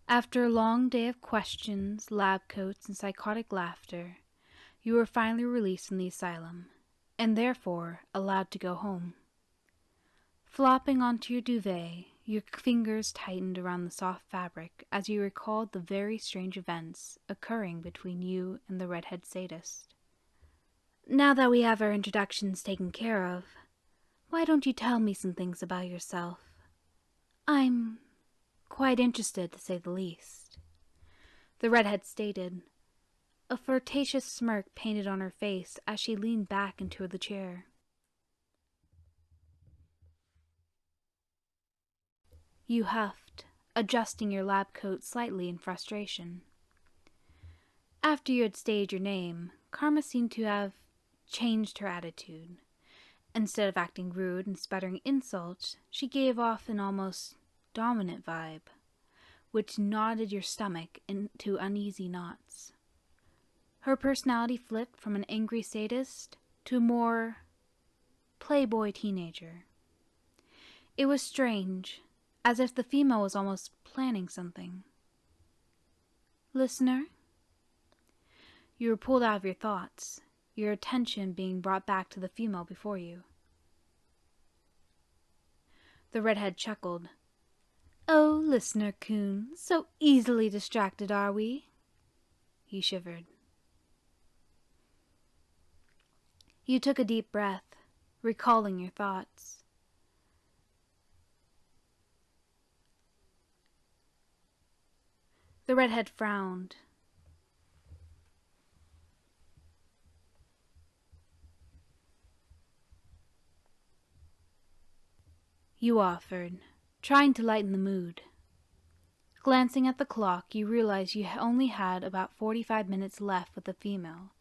After a long day of questions, lab coats, and psychotic laughter, you were finally released from the asylum, and therefore allowed to go home. Flopping onto your duvet, your fingers tightened around the soft fabric as you recalled the very strange events occurring between you and the redhead sadist. Now that we have our introductions taken care of, why don't you tell me some things about yourself? I'm quite interested, to say the least. The redhead stated, a flirtatious smirk painted on her face as she leaned back into the chair. You huffed, adjusting your lab coat slightly in frustration. After you had stated your name, Karma seemed to have changed her attitude. Instead of acting rude and sputtering insults, she gave off an almost dominant vibe, which knotted your stomach into uneasy knots. Her personality flipped from an angry sadist to a more playboy teenager. It was strange, as if the female was almost planning something. Listener? You were pulled out of your thoughts, your attention being brought back to the female before you. The redhead chuckled. Oh, listener coon, so easily distracted are we? He shivered. You took a deep breath, recalling your thoughts. The redhead frowned. You offered, trying to lighten the mood. Glancing at the clock, you realized you only had about 45 minutes left with the female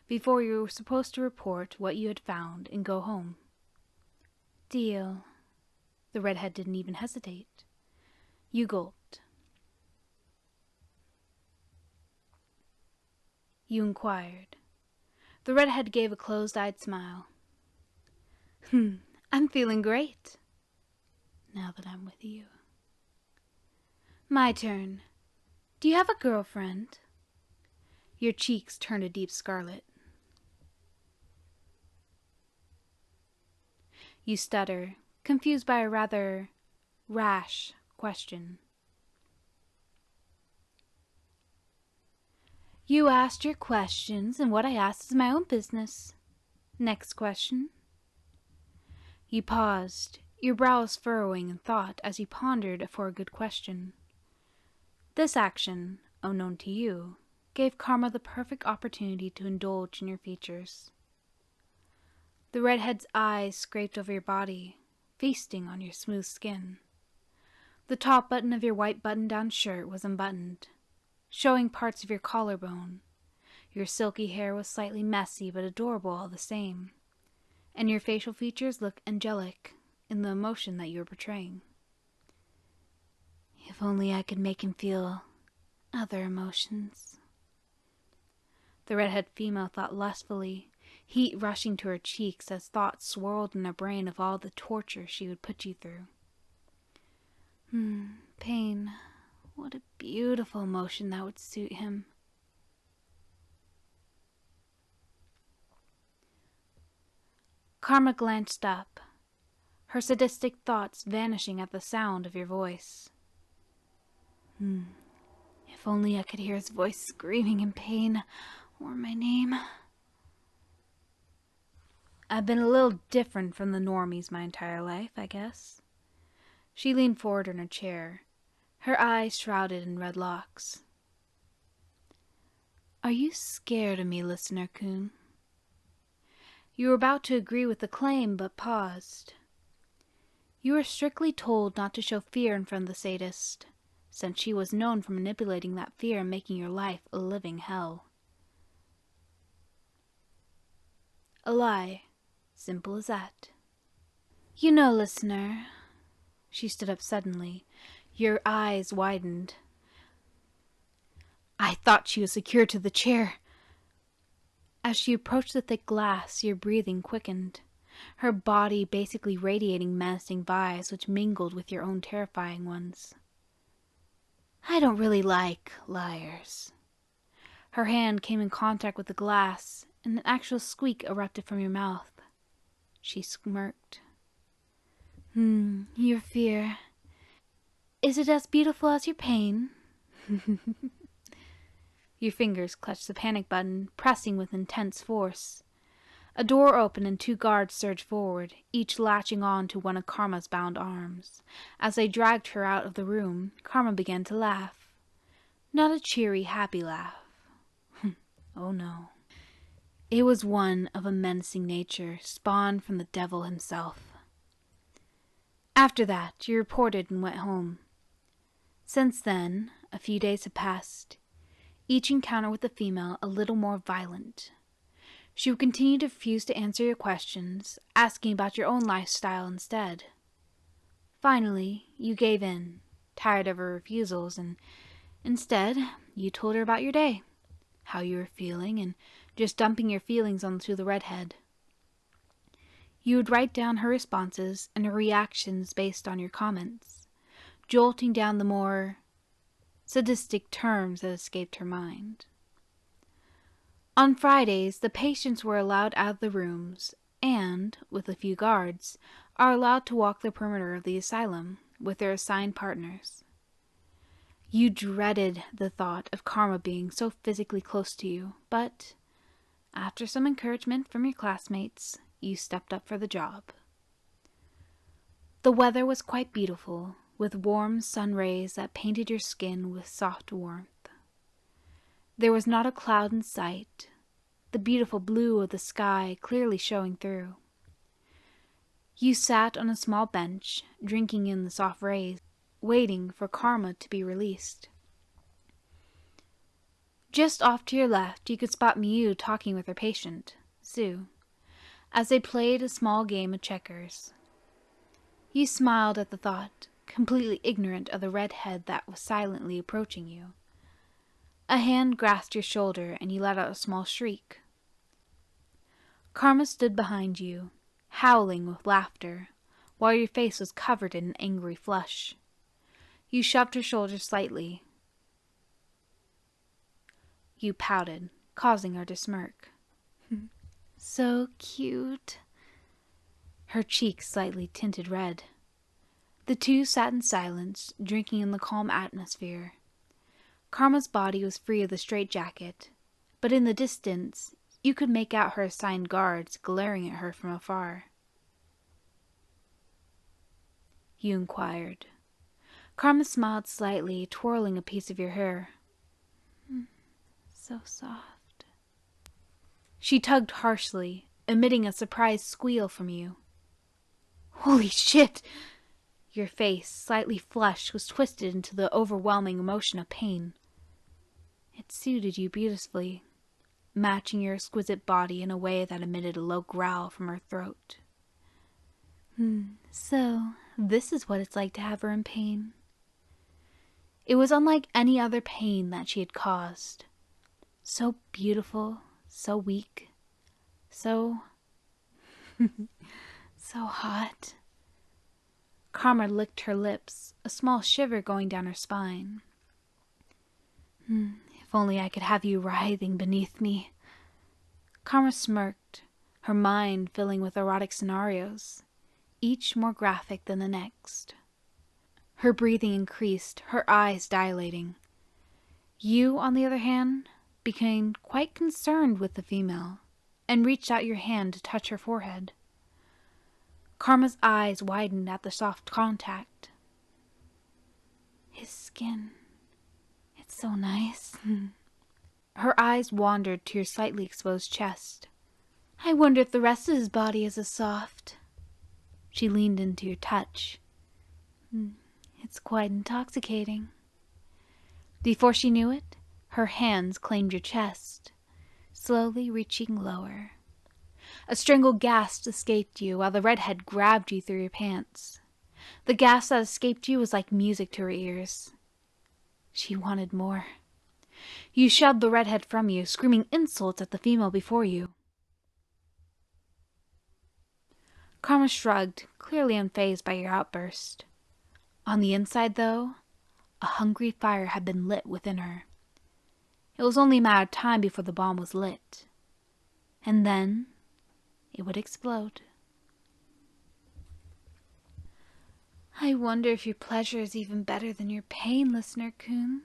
before you were supposed to report what you had found and go home. Deal. The redhead didn't even hesitate. You gulped. You inquired. The redhead gave a closed-eyed smile. I'm feeling great, now that I'm with you. My turn. Do you have a girlfriend? Your cheeks turned a deep scarlet. You stutter, confused by a rather rash question. You asked your questions, and what I asked is my own business. Next question. You paused, your brows furrowing in thought as you pondered for a good question. This action, unknown to you, gave Karma the perfect opportunity to indulge in your features. The redhead's eyes scraped over your body, feasting on your smooth skin. The top button of your white button-down shirt was unbuttoned, showing parts of your collarbone. Your silky hair was slightly messy but adorable all the same, and your facial features looked angelic in the emotion that you were portraying. If only I could make him feel other emotions. The redhead female thought lustfully, heat rushing to her cheeks as thoughts swirled in her brain of all the torture she would put you through. Pain. What a beautiful emotion that would suit him. Karma glanced up, her sadistic thoughts vanishing at the sound of your voice. If only I could hear his voice screaming in pain, or my name. I've been a little different from the normies my entire life, I guess. She leaned forward in her chair, her eyes shrouded in red locks. Are you scared of me, listener coon? You were about to agree with the claim, but paused. You were strictly told not to show fear in front of the sadist, since she was known for manipulating that fear and making your life a living hell. A lie. Simple as that. You know, listener. She stood up suddenly. Your eyes widened. I thought she was secured to the chair. As she approached the thick glass, your breathing quickened, her body basically radiating menacing vibes which mingled with your own terrifying ones. I I don't really like liars. Her hand came in contact with the glass, and an actual squeak erupted from your mouth. She smirked. Your fear. Is it as beautiful as your pain? Your fingers clutched the panic button, pressing with intense force. A door opened and 2 guards surged forward, each latching on to one of Karma's bound arms. As they dragged her out of the room, Karma began to laugh. Not a cheery, happy laugh. Oh no. It was one of a menacing nature, spawned from the devil himself. After that, you reported and went home. Since then, a few days have passed, each encounter with the female a little more violent. She would continue to refuse to answer your questions, asking about your own lifestyle instead. Finally, you gave in, tired of her refusals, and instead, you told her about your day, how you were feeling, and just dumping your feelings onto the redhead. You would write down her responses and her reactions based on your comments, jolting down the more sadistic terms that escaped her mind. On Fridays, the patients were allowed out of the rooms and, with a few guards, are allowed to walk the perimeter of the asylum with their assigned partners. You dreaded the thought of Karma being so physically close to you, but after some encouragement from your classmates, you stepped up for the job. The weather was quite beautiful, with warm sun rays that painted your skin with soft warmth. There was not a cloud in sight, the beautiful blue of the sky clearly showing through. You sat on a small bench, drinking in the soft rays, waiting for Karma to be released. Just off to your left, you could spot Miu talking with her patient, Sue, as they played a small game of checkers. You smiled at the thought, completely ignorant of the redhead that was silently approaching you. A hand grasped your shoulder and you let out a small shriek. Karma stood behind you, howling with laughter, while your face was covered in an angry flush. You shoved her shoulder slightly. You pouted, causing her to smirk. So cute. Her cheeks slightly tinted red. The two sat in silence, drinking in the calm atmosphere. Karma's body was free of the straitjacket, but in the distance, you could make out her assigned guards glaring at her from afar. You inquired. Karma smiled slightly, twirling a piece of your hair. So soft. She tugged harshly, emitting a surprised squeal from you. Holy shit! Your face, slightly flushed, was twisted into the overwhelming emotion of pain. It suited you beautifully, matching your exquisite body in a way that emitted a low growl from her throat. So, this is what it's like to have her in pain. It was unlike any other pain that she had caused. So beautiful, so weak, so hot. Karma licked her lips, a small shiver going down her spine. If only I could have you writhing beneath me. Karma smirked, her mind filling with erotic scenarios, each more graphic than the next. Her breathing increased, her eyes dilating. You, on the other hand, became quite concerned with the female, and reached out your hand to touch her forehead. Karma's eyes widened at the soft contact. His skin, it's so nice. Her eyes wandered to your slightly exposed chest. I wonder if the rest of his body is as soft. She leaned into your touch. It's quite intoxicating. Before she knew it, her hands claimed your chest, slowly reaching lower. A strangled gasp escaped you while the redhead grabbed you through your pants. The gasp that escaped you was like music to her ears. She wanted more. You shoved the redhead from you, screaming insults at the female before you. Karma shrugged, clearly unfazed by your outburst. On the inside, though, A hungry fire had been lit within her. It was only a matter of time before the bomb was lit. And then it would explode. I wonder if your pleasure is even better than your pain, listener coon.